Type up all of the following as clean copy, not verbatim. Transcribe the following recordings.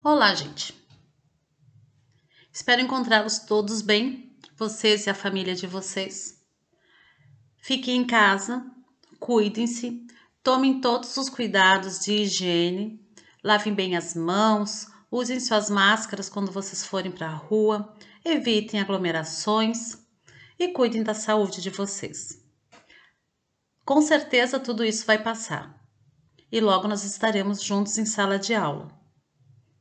Olá, gente. Espero encontrá-los todos bem, vocês e a família de vocês. Fiquem em casa, cuidem-se, tomem todos os cuidados de higiene, lavem bem as mãos, usem suas máscaras quando vocês forem para a rua, evitem aglomerações e cuidem da saúde de vocês. Com certeza tudo isso vai passar e logo nós estaremos juntos em sala de aula,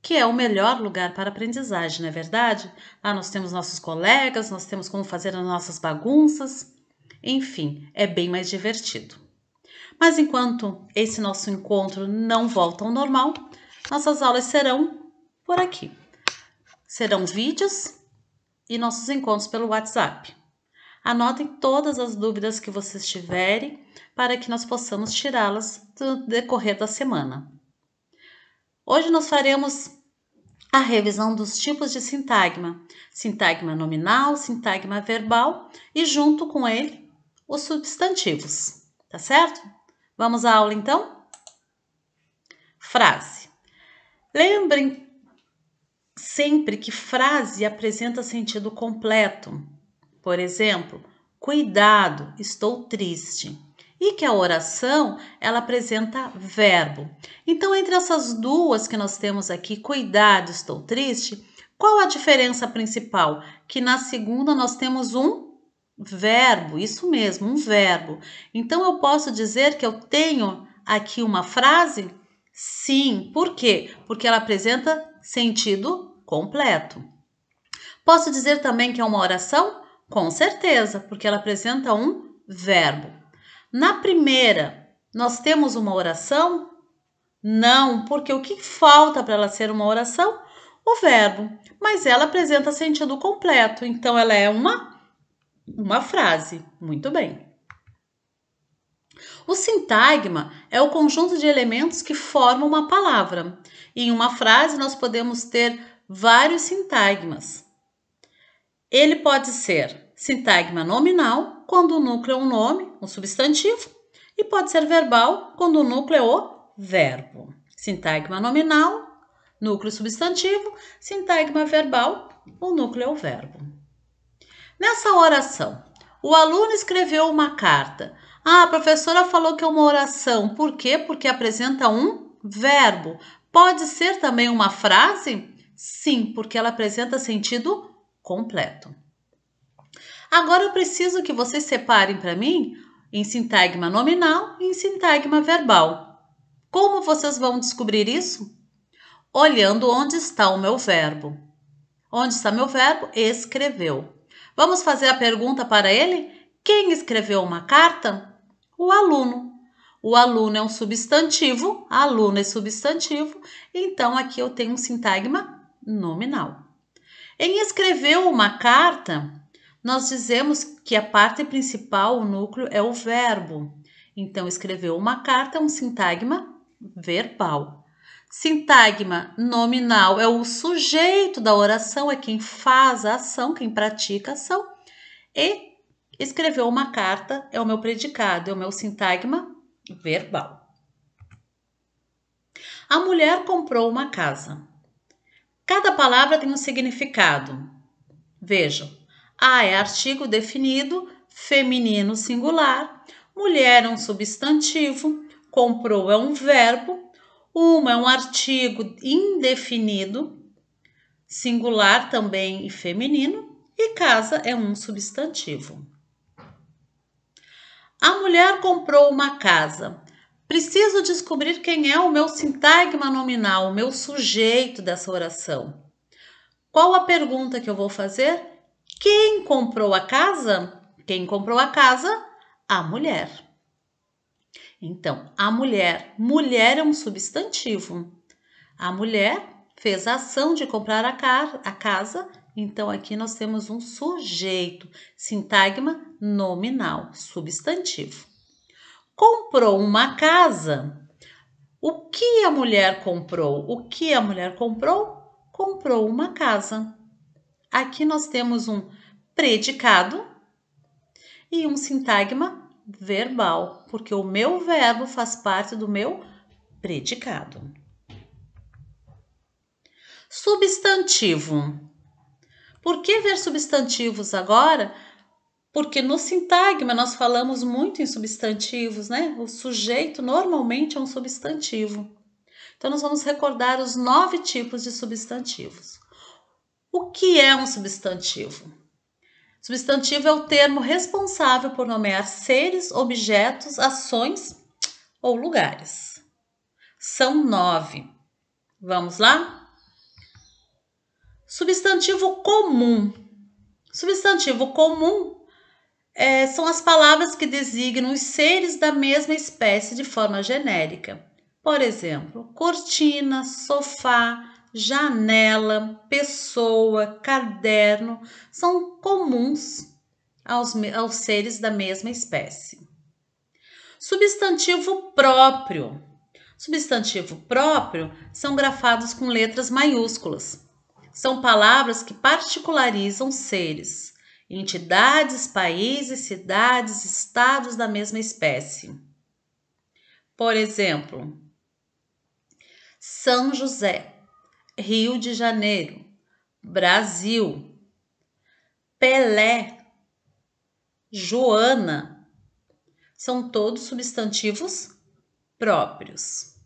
que é o melhor lugar para aprendizagem, não é verdade? Lá nós temos nossos colegas, nós temos como fazer as nossas bagunças, enfim, é bem mais divertido. Mas enquanto esse nosso encontro não volta ao normal, nossas aulas serão por aqui. Serão vídeos e nossos encontros pelo WhatsApp. Anotem todas as dúvidas que vocês tiverem para que nós possamos tirá-las no decorrer da semana. Hoje nós faremos a revisão dos tipos de sintagma. Sintagma nominal, sintagma verbal e junto com ele os substantivos, tá certo? Vamos à aula então? Frase. Lembrem sempre que frase apresenta sentido completo. Por exemplo, cuidado, estou triste. E que a oração, ela apresenta verbo. Então, entre essas duas que nós temos aqui, cuidado, estou triste, qual a diferença principal? Que na segunda nós temos um verbo, isso mesmo, um verbo. Então, eu posso dizer que eu tenho aqui uma frase? Sim. Por quê? Porque ela apresenta sentido completo. Posso dizer também que é uma oração? Com certeza, porque ela apresenta um verbo. Na primeira, nós temos uma oração? Não, porque o que falta para ela ser uma oração? O verbo, mas ela apresenta sentido completo, então ela é uma frase. Muito bem. O sintagma é o conjunto de elementos que formam uma palavra. Em uma frase, nós podemos ter vários sintagmas. Ele pode ser sintagma nominal, quando o núcleo é um nome, um substantivo, e pode ser verbal, quando o núcleo é o verbo. Sintagma nominal, núcleo substantivo, sintagma verbal, o núcleo é o verbo. Nessa oração, o aluno escreveu uma carta. A professora falou que é uma oração. Por quê? Porque apresenta um verbo. Pode ser também uma frase? Sim, porque ela apresenta sentido completo. Agora eu preciso que vocês separem para mim em sintagma nominal e em sintagma verbal. Como vocês vão descobrir isso? Olhando onde está o meu verbo. Onde está meu verbo? Escreveu. Vamos fazer a pergunta para ele? Quem escreveu uma carta? O aluno. O aluno é um substantivo, aluno é substantivo, então aqui eu tenho um sintagma nominal. Em escreveu uma carta, nós dizemos que a parte principal, o núcleo, é o verbo. Então, escreveu uma carta é um sintagma verbal. Sintagma nominal é o sujeito da oração, é quem faz a ação, quem pratica a ação. E escreveu uma carta é o meu predicado, é o meu sintagma verbal. A mulher comprou uma casa. Cada palavra tem um significado. Vejam, a é artigo definido, feminino singular, mulher é um substantivo, comprou é um verbo, uma é um artigo indefinido, singular também e feminino, e casa é um substantivo. A mulher comprou uma casa. Preciso descobrir quem é o meu sintagma nominal, o meu sujeito dessa oração. Qual a pergunta que eu vou fazer? Quem comprou a casa? Quem comprou a casa? A mulher. Então, a mulher. Mulher é um substantivo. A mulher fez a ação de comprar a casa. Então, aqui nós temos um sujeito. Sintagma nominal, substantivo. Comprou uma casa. O que a mulher comprou? O que a mulher comprou? Comprou uma casa. Aqui nós temos um predicado e um sintagma verbal, porque o meu verbo faz parte do meu predicado. Substantivo. Por que ver substantivos agora? Porque no sintagma nós falamos muito em substantivos, né? O sujeito normalmente é um substantivo. Então, nós vamos recordar os 9 tipos de substantivos. O que é um substantivo? Substantivo é o termo responsável por nomear seres, objetos, ações ou lugares. São 9. Vamos lá? Substantivo comum. Substantivo comum são as palavras que designam os seres da mesma espécie de forma genérica. Por exemplo, cortina, sofá, janela, pessoa, caderno são comuns aos seres da mesma espécie. Substantivo próprio. Substantivo próprio são grafados com letras maiúsculas. São palavras que particularizam seres, entidades, países, cidades, estados da mesma espécie. Por exemplo, São José, Rio de Janeiro, Brasil, Pelé, Joana, são todos substantivos próprios.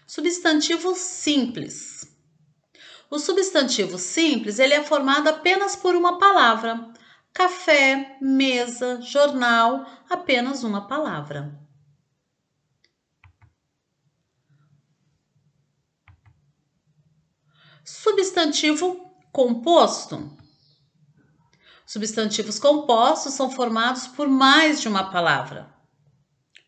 Substantivo simples. O substantivo simples ele é formado apenas por uma palavra. Café, mesa, jornal, apenas uma palavra. Substantivo composto. Substantivos compostos são formados por mais de uma palavra.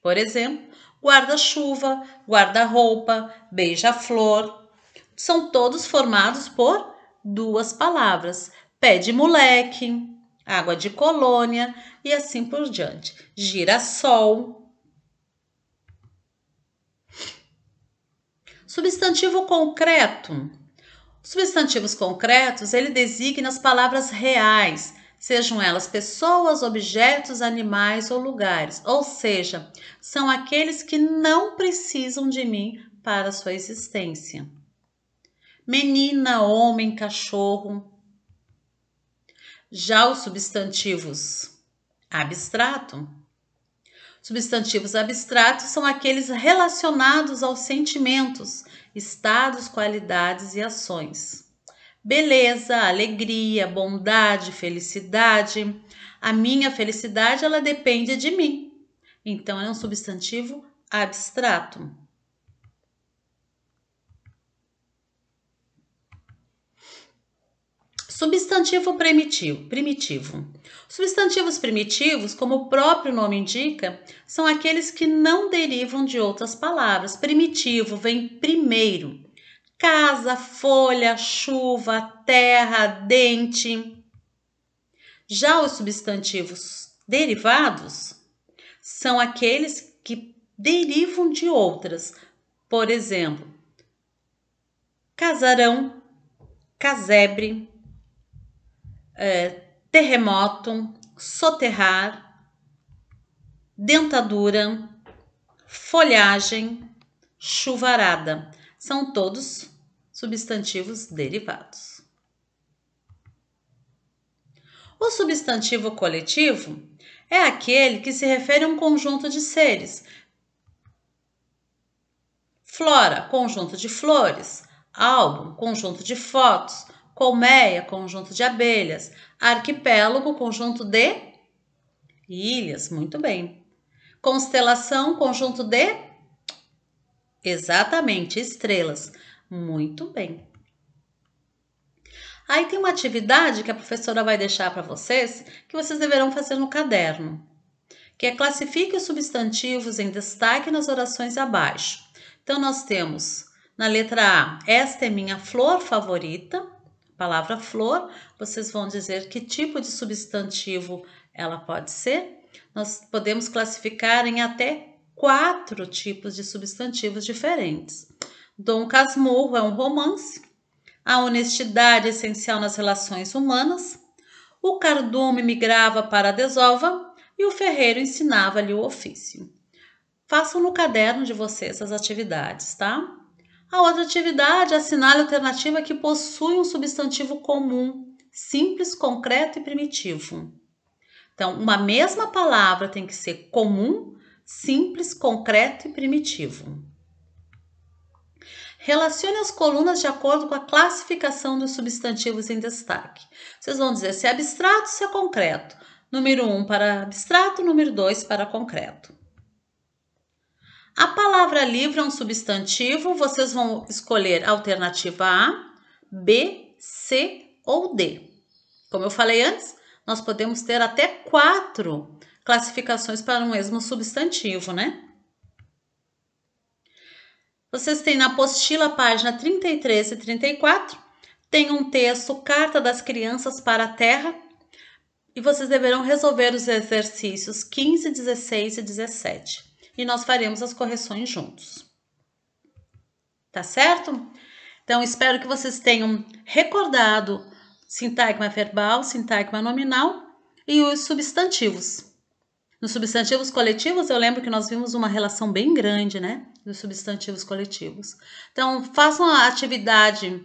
Por exemplo, guarda-chuva, guarda-roupa, beija-flor. São todos formados por 2 palavras. Pé de moleque, água de colônia e assim por diante. Girassol. Substantivo concreto. Substantivos concretos, ele designa as palavras reais, sejam elas pessoas, objetos, animais ou lugares. Ou seja, são aqueles que não precisam de mim para sua existência. Menina, homem, cachorro. Já os substantivos abstratos. Substantivos abstratos são aqueles relacionados aos sentimentos, estados, qualidades e ações. Beleza, alegria, bondade, felicidade. A minha felicidade, ela depende de mim. Então, é um substantivo abstrato. Substantivo primitivo. Substantivos primitivos, como o próprio nome indica, são aqueles que não derivam de outras palavras. Primitivo vem primeiro. Casa, folha, chuva, terra, dente. Já os substantivos derivados são aqueles que derivam de outras. Por exemplo, casarão, casebre, terremoto, soterrar, dentadura, folhagem, chuvarada. São todos substantivos derivados. O substantivo coletivo é aquele que se refere a um conjunto de seres. Flora, conjunto de flores. Álbum, conjunto de fotos. Colmeia, conjunto de abelhas. Arquipélago, conjunto de ilhas. Muito bem. Constelação, conjunto de... Exatamente, estrelas. Muito bem. Aí tem uma atividade que a professora vai deixar para vocês, que vocês deverão fazer no caderno, que é classifique os substantivos em destaque nas orações abaixo. Então, nós temos na letra A, esta é minha flor favorita. Palavra flor, vocês vão dizer que tipo de substantivo ela pode ser. Nós podemos classificar em até 4 tipos de substantivos diferentes. Dom Casmurro é um romance. A honestidade é essencial nas relações humanas. O cardume migrava para a desova e o ferreiro ensinava-lhe o ofício. Façam no caderno de vocês as atividades, tá? A outra atividade, assinale a alternativa que possui um substantivo comum, simples, concreto e primitivo. Então, uma mesma palavra tem que ser comum, simples, concreto e primitivo. Relacione as colunas de acordo com a classificação dos substantivos em destaque. Vocês vão dizer se é abstrato, se é concreto. Número 1 para abstrato, número 2 para concreto. A palavra livre é um substantivo, vocês vão escolher a alternativa A, B, C ou D. Como eu falei antes, nós podemos ter até 4 classificações para um mesmo substantivo, né? Vocês têm na apostila, página 33 e 34, tem um texto, Carta das Crianças para a Terra, e vocês deverão resolver os exercícios 15, 16 e 17. E nós faremos as correções juntos. Tá certo? Então, espero que vocês tenham recordado sintagma verbal, sintagma nominal e os substantivos. Nos substantivos coletivos, eu lembro que nós vimos uma relação bem grande, né? Dos substantivos coletivos. Então, façam a atividade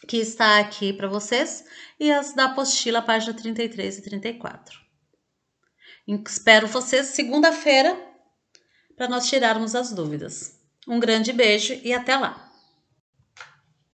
que está aqui para vocês e as da apostila, página 33 e 34. Espero vocês segunda-feira para nós tirarmos as dúvidas. Um grande beijo e até lá!